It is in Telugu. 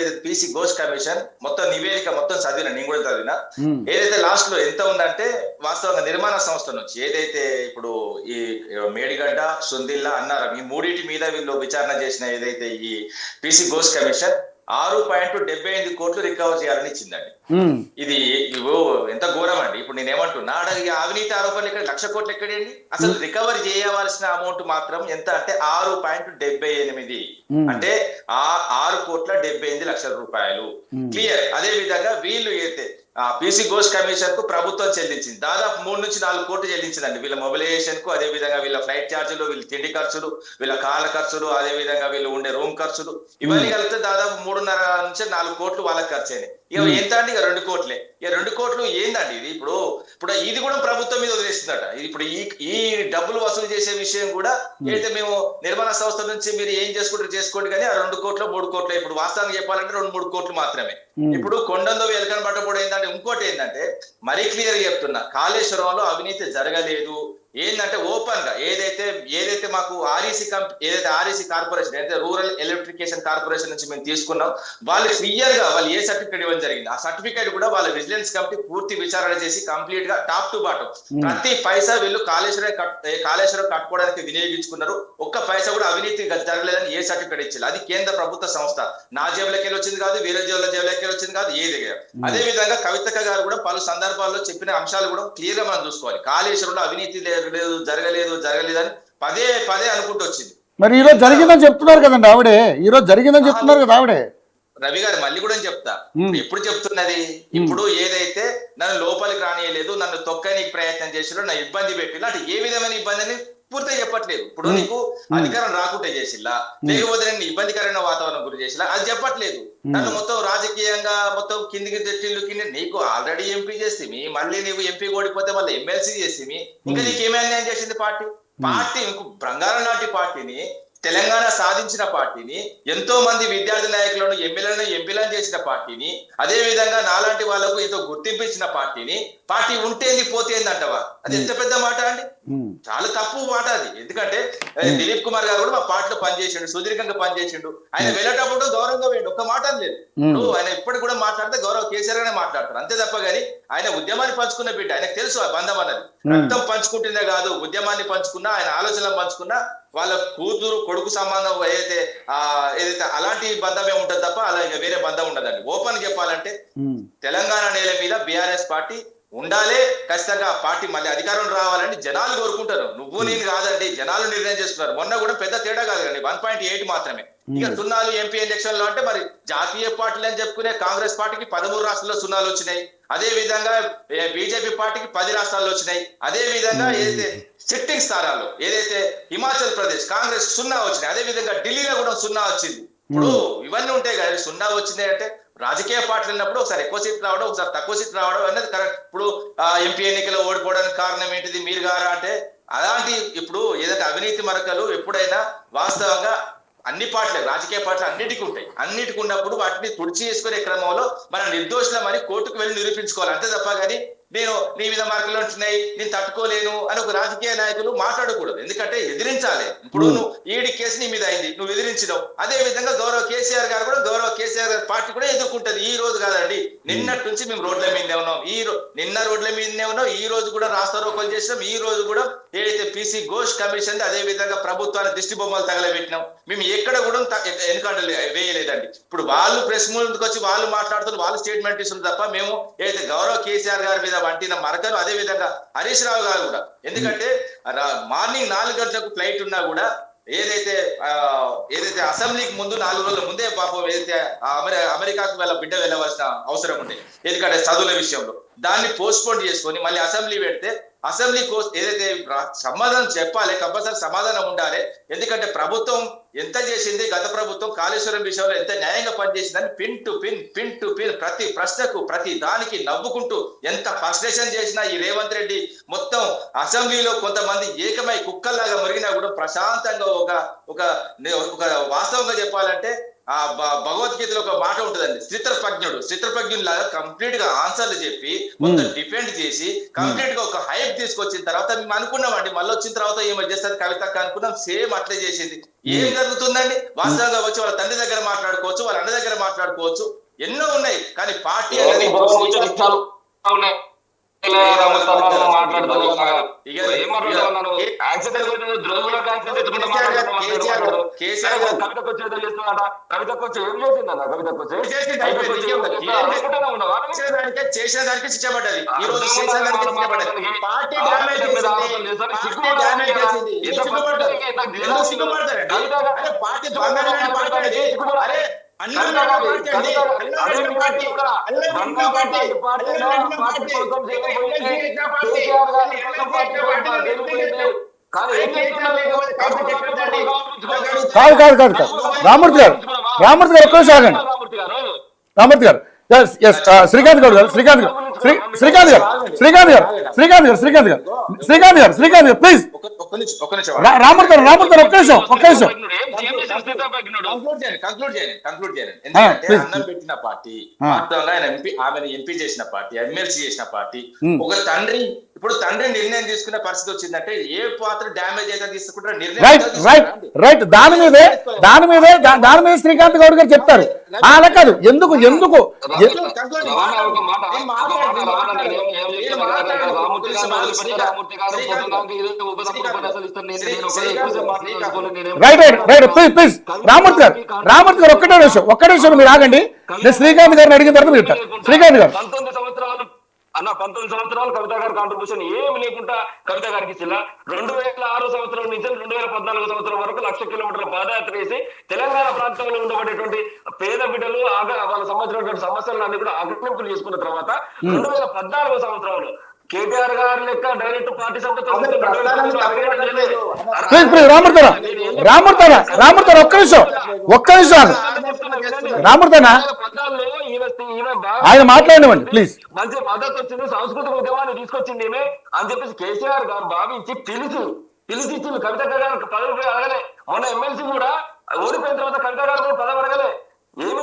ఏదైతే పీసీ ఘోష్ కమిషన్ మొత్తం నివేదిక మొత్తం చదివిన, నేను కూడా చదివిన. ఏదైతే లాస్ట్ లో ఎంత ఉందంటే వాస్తవంగా నిర్మాణ సంస్థ నుంచి ఏదైతే ఇప్పుడు ఈ మేడిగడ్డ, సుందిల్లా అన్నారు, ఈ మూడింటి మీద వీళ్ళు విచారణ చేసిన ఏదైతే ఈ పీసీ ఘోష్ కమిషన్ 6.78 కోట్లు రికవర్ చేయాలని ఇచ్చిందండి. ఇది ఎంత ఘోరం అండి. ఇప్పుడు నేను ఏమంటున్నా, అవినీతి ఆరోపణలు ఇక్కడ 1,00,000 కోట్లు ఎక్కడండి? అసలు రికవర్ చేయవలసిన అమౌంట్ మాత్రం ఎంత అంటే 6.78, అంటే 6,78,00,000 రూపాయలు క్లియర్. అదే విధంగా వీళ్ళు అయితే పీసీ ఘోష్ కమిషన్ కు ప్రభుత్వం చెల్లించింది దాదాపు 3 నుంచి 4 కోట్లు చెల్లించిందండి. వీళ్ళ మొబిలైజేషన్ కు, అదే విధంగా వీళ్ళ ఫ్లైట్ ఛార్జీలు, వీళ్ళ తిండి ఖర్చులు, వీళ్ళ కాల ఖర్చులు, అదే విధంగా వీళ్ళు ఉండే రూమ్ ఖర్చులు, ఇవన్నీ కలిపితే దాదాపు 3.5 నుంచి 4 కోట్లు వాళ్ళకి ఖర్చు అయినాయి. ఇక ఎంత అండి? ఇక 2 కోట్లే. ఇక 2 కోట్లు ఏందండి ఇది? ఇప్పుడు ఇది కూడా ప్రభుత్వం మీద వదిలేస్తుందట. ఇప్పుడు ఈ డబ్బులు వసూలు చేసే విషయం కూడా అయితే మేము నిర్మాణ సంస్థ నుంచి మీరు ఏం చేసుకుంటారు చేసుకోండి, కానీ ఆ 2 కోట్లు 3 కోట్లు, ఇప్పుడు వాస్తవంగా చెప్పాలంటే 2-3 కోట్లు మాత్రమే. ఇప్పుడు కొండందో ఎలకన పట్టబోడు ఏంటంటే, ఇంకోటి ఏంటంటే మరీ క్లియర్ చెప్తున్నా, కాళేశ్వరంలో అవినీతి జరగలేదు. ఏంటంటే ఓపెన్ గా ఏదైతే మాకు ఆర్ఈసీ కార్పొరేషన్, ఏదైతే రూరల్ ఎలక్ట్రిఫికేషన్ కార్పొరేషన్ నుంచి మేము తీసుకున్నాం, వాళ్ళు క్లియర్ గా వాళ్ళు ఏ సర్టిఫికేట్ ఇవ్వడం జరిగింది, ఆ సర్టిఫికేట్ కూడా వాళ్ళ విజిలెన్స్ కమిటీ పూర్తి విచారణ చేసి కంప్లీట్ గా టాప్ టు బాటం ప్రతి పైసా వీళ్ళు కాళేశ్వరం కట్టుకోవడానికి వినియోగించుకున్నారు. ఒక్క పైసా కూడా అవినీతి జరగలేదని ఏ సర్టిఫికేట్ ఇచ్చారు. అది కేంద్ర ప్రభుత్వ సంస్థ. నా జేబులకి వచ్చింది కాదు, వేరే జేబులకి వచ్చింది కాదు, ఏది. అదే విధంగా కవితక్క గారు కూడా పలు సందర్భాల్లో చెప్పిన అంశాలు కూడా క్లియర్ గా మనం చూసుకోవాలి. కాళేశ్వరంలో అవినీతి జరగలేదు అని పదే అనుకుంటూ వచ్చింది. మరి ఈ రోజు జరిగిందని చెప్తున్నారు కదండి ఆవిడే, ఈ రోజు జరిగిందని చెప్తున్నారు కదా ఆవిడే. రవి గారు మళ్ళీ కూడా చెప్తా, ఎప్పుడు చెప్తున్నది? ఇప్పుడు ఏదైతే నన్ను లోపలికి రానియలేదు, నన్ను తొక్కనికి ప్రయత్నం చేసిలో, నా ఇబ్బంది పెట్టిలో, అంటే ఏ విధమైన ఇబ్బందిని పూర్తిగా చెప్పట్లేదు. ఇప్పుడు నీకు అధికారం రాకుంటే చేసిల్లా, లేకపోతే నేను ఇబ్బందికరమైన వాతావరణం గురి చేసిలా, అది చెప్పట్లేదు. నన్ను మొత్తం రాజకీయంగా మొత్తం కిందికి తెచ్చిళ్ళు కింద, నీకు ఆల్రెడీ ఎంపీ చేస్తే మళ్ళీ నీకు ఎంపీ ఓడిపోతే మళ్ళీ ఎమ్మెల్సీ చేస్తే ఇంకా నీకేమే అన్యాయం చేసింది పార్టీ ఇంకో బంగారం లాంటి పార్టీని, తెలంగాణ సాధించిన పార్టీని, ఎంతో మంది విద్యార్థి నాయకులను ఎంపీలను చేసిన పార్టీని, అదే విధంగా నాలాంటి వాళ్ళకు ఎంతో గుర్తింపు ఇచ్చిన పార్టీ ఉంటేంది పోతేంది అంటవా? అది ఎంత పెద్ద మాట అండి, చాలా తప్పు మాట అది. ఎందుకంటే దిలీప్ కుమార్ గారు కూడా మా పార్టీలో పనిచేసిండు, సుదీర్ఘంగా పనిచేసిండు. ఆయన వెళ్ళేటప్పుడు గౌరవంగా వేయండి, ఒక్క మాట లేదు. ఆయన ఇప్పటికి కూడా మాట్లాడితే గౌరవ కేసీఆర్ గానే మాట్లాడతారు, అంతే తప్ప గానీ ఆయన ఉద్యమాన్ని పంచుకున్న బిడ్డ, ఆయనకు తెలుసు ఆ బంధం అన్నది. రక్తం పంచుకుంటుందే కాదు, ఉద్యమాన్ని పంచుకున్నా, ఆయన ఆలోచనలు పంచుకున్నా, వాళ్ళ కూతురు కొడుకు సంబంధం ఏదైతే అలాంటి బంధమే ఉంటది తప్ప అలా వేరే బంధం ఉండదండి. ఓపెన్ చెప్పాలంటే తెలంగాణ నేల మీద బీఆర్ఎస్ పార్టీ ఉండాలి, ఖచ్చితంగా ఆ పార్టీ మళ్ళీ అధికారం రావాలని జనాలు కోరుకుంటారు. నువ్వు నేను కాదండి, జనాలు నిర్ణయం చేస్తున్నారు. మొన్న కూడా పెద్ద తేడా కాదు కండి, 1.8 మాత్రమే. ఇక సున్నాలు ఎంపీ ఎలక్షన్ లో అంటే మరి జాతీయ పార్టీలు అని చెప్పుకునే కాంగ్రెస్ పార్టీకి 13 రాష్ట్రాల్లో సున్నాలు వచ్చినాయి. అదే విధంగా బీజేపీ పార్టీకి 10 రాష్ట్రాల్లో వచ్చినాయి. అదే విధంగా ఏదైతే సిట్టింగ్ స్థానాల్లో ఏదైతే హిమాచల్ ప్రదేశ్ కాంగ్రెస్ 0 వచ్చినాయి, అదే విధంగా ఢిల్లీలో కూడా 0 వచ్చింది. ఇప్పుడు ఇవన్నీ ఉంటాయి కదా, 0 వచ్చింది అంటే రాజకీయ పార్టీలు ఉన్నప్పుడు ఒకసారి ఎక్కువ సీట్లు రావడం, ఒకసారి తక్కువ సీట్లు రావడం అనేది కరెక్ట్. ఇప్పుడు ఎంపీ ఎన్నికల్లో ఓడిపోవడానికి కారణం ఏంటిది? మీరు గారా అంటే అలాంటి ఇప్పుడు ఏదైతే అవినీతి మరకలు ఎప్పుడైనా వాస్తవంగా అన్ని పార్టీలు, రాజకీయ పార్టీలు అన్నిటికీ ఉంటాయి. అన్నిటికి ఉన్నప్పుడు వాటిని తుడిచి చేసుకునే క్రమంలో మనం నిర్దోషులమని కోర్టుకు వెళ్ళి నిరూపించుకోవాలి, అంతే తప్ప కానీ నేను నీ మీద మార్కులు ఉంటున్నాయి, నేను తట్టుకోలేను అని ఒక రాజకీయ నాయకులు మాట్లాడకూడదు. ఎందుకంటే ఎదిరించాలి. ఇప్పుడు నువ్వు ఈడి కేసు నీ మీద అయింది, నువ్వు ఎదిరించినావు. అదే విధంగా గౌరవ కేసీఆర్ గారు కూడా, గౌరవ కేసీఆర్ గారి పార్టీ కూడా ఎదుర్కొంటది. ఈ రోజు కాదండి, నిన్నటి నుంచి మేము రోడ్ల మీదనే ఉన్నాం. నిన్న రోడ్ల మీదనే ఉన్నాం, ఈ రోజు కూడా రాస్తారోకోలు చేసినాం. ఈ రోజు కూడా ఏదైతే పీసీ ఘోష్ కమిషన్ అదే విధంగా ప్రభుత్వాన్ని దిష్టి బొమ్మలు తగలబెట్టినాం. మేము ఎక్కడ కూడా వెనుకాడ వేయలేదండి. ఇప్పుడు వాళ్ళు ప్రెస్ ముందుకు వచ్చి వాళ్ళు మాట్లాడుతున్నారు, వాళ్ళు స్టేట్మెంట్ ఇస్తున్నారు తప్ప మేము ఏదైతే గౌరవ కేసీఆర్ గారి మీద వంటిన మరకలు, అదే విధంగా హరీష్ రావు గారు కూడా, ఎందుకంటే మార్నింగ్ 4 గంటలకు ఫ్లైట్ ఉన్నా కూడా ఏదైతే అసెంబ్లీకి ముందు 4 రోజుల ముందే పాపం ఏదైతే అమెరికాకు బిడ్డ వెళ్ళవలసిన అవసరం ఉండే, ఎందుకంటే చదువుల విషయంలో దాన్ని పోస్ట్ పోన్ చేసుకొని మళ్ళీ అసెంబ్లీ పెడితే, అసెంబ్లీ ఏదైతే సమాధానం చెప్పాలి, కంపల్సరీ సమాధానం ఉండాలి. ఎందుకంటే ప్రభుత్వం ఎంత చేసింది, గత ప్రభుత్వం కాళేశ్వరం విషయంలో ఎంత న్యాయంగా పనిచేసిందని పిన్ టు పిన్ ప్రతి ప్రశ్నకు ప్రతి దానికి నవ్వుకుంటూ ఎంత ఫ్రస్ట్రేషన్ చేసినా ఈ రేవంత్ రెడ్డి మొత్తం అసెంబ్లీలో కొంతమంది ఏకమై కుక్కల్లాగా మురిగినా కూడా ప్రశాంతంగా ఒక వాస్తవంగా చెప్పాలంటే భగవద్గీతలో ఒక మాట ఉంటుందండి, స్థితప్రజ్ఞుడు లాగా కంప్లీట్ గా ఆన్సర్లు చెప్పి కొంత డిఫెండ్ చేసి కంప్లీట్ గా ఒక హైప్ తీసుకొచ్చిన తర్వాత మేము అనుకున్నామండి, మళ్ళీ వచ్చిన తర్వాత ఏమో చేస్తారు కవితక్క అనుకున్నాం, సేమ్ అట్లే చేసింది. ఏం జరుగుతుందండి? వాస్తవంగా వచ్చి వాళ్ళ తండ్రి దగ్గర మాట్లాడుకోవచ్చు, వాళ్ళ అన్న దగ్గర మాట్లాడుకోవచ్చు, ఎన్నో ఉన్నాయి. కానీ పార్టీ అనేది చేసిన దానికి శిక్షపడ్డది. ఈ రోజు చేసిన దానికి శిక్షపడ్డది. పార్టీ డ్యామేజ్ పార్టీ అరే కాదు కాదు కాదు కాదు రామూర్తి గారు ఒక్క నిమిషం ఆగండి. రామూర్తి గారు శ్రీకాంత్ గౌడ్ గారు శ్రీకాంత్ గారు ప్లీజ్. రామూర్తి గారు ఒక్క నిమిషం అన్నం పెట్టిన పార్టీ, వాస్తవంగా ఆయన ఆమెను ఎంపీ చేసిన పార్టీ, ఎమ్మెల్సీ చేసిన పార్టీ, ఒక తండ్రి. ఇప్పుడు తండ్రి నిర్ణయం తీసుకునే పరిస్థితి వచ్చిందంటే ఏ పాత్ర డ్యామేజ్ అయితే తీసుకుంటారో రైట్ దాని మీద శ్రీకాంత్ గౌడ్ గారు చెప్తారు. అలా కాదు, ఎందుకు రైట్ ప్లీజ్ రామూర్తి గారు ఒక్కటే నిమిషం మీరు ఆగండి. నేను శ్రీకాంత్ గారిని అడిగిన తర్వాత మీరు శ్రీకాంత్ గారు 19 సంవత్సరాలు కవిత గారి కాంట్రిబ్యూషన్ ఏమి లేకుండా కవిత గారికి ఇచ్చిన 2006 సంవత్సరం నుంచి 2014 సంవత్సరం వరకు 1,00,000 కిలోమీటర్ల పాదయాత్ర చేసి తెలంగాణ ప్రాంతంలో ఉండబడేటువంటి పేద బిడ్డలు వాళ్ళ సంబంధించినటువంటి సమస్యలన్నీ కూడా అగ్నింపులు చేసుకున్న తర్వాత 2014 సంవత్సరంలో కేటీఆర్ గారి లెక్క డైరెక్ట్ పార్టీ సభ్యులతో రామూర్తి ఒక్క నిమిషం రామూర్తేనా ఆయన మాట్లాడినవ్వండి ప్లీజ్. మంచి మద్దతు వచ్చింది, సాంస్కృతిక ఉద్యమాన్ని తీసుకొచ్చింది ఏమే అని చెప్పేసి కేసీఆర్ గారు భావించి పిలిచి ఇచ్చింది. కవిత గారు పదవి అడగలే. మొన్న ఎమ్మెల్సీ కూడా ఓడిపోయిన తర్వాత కవిత గారు పదవి అడగలే. ఏమీ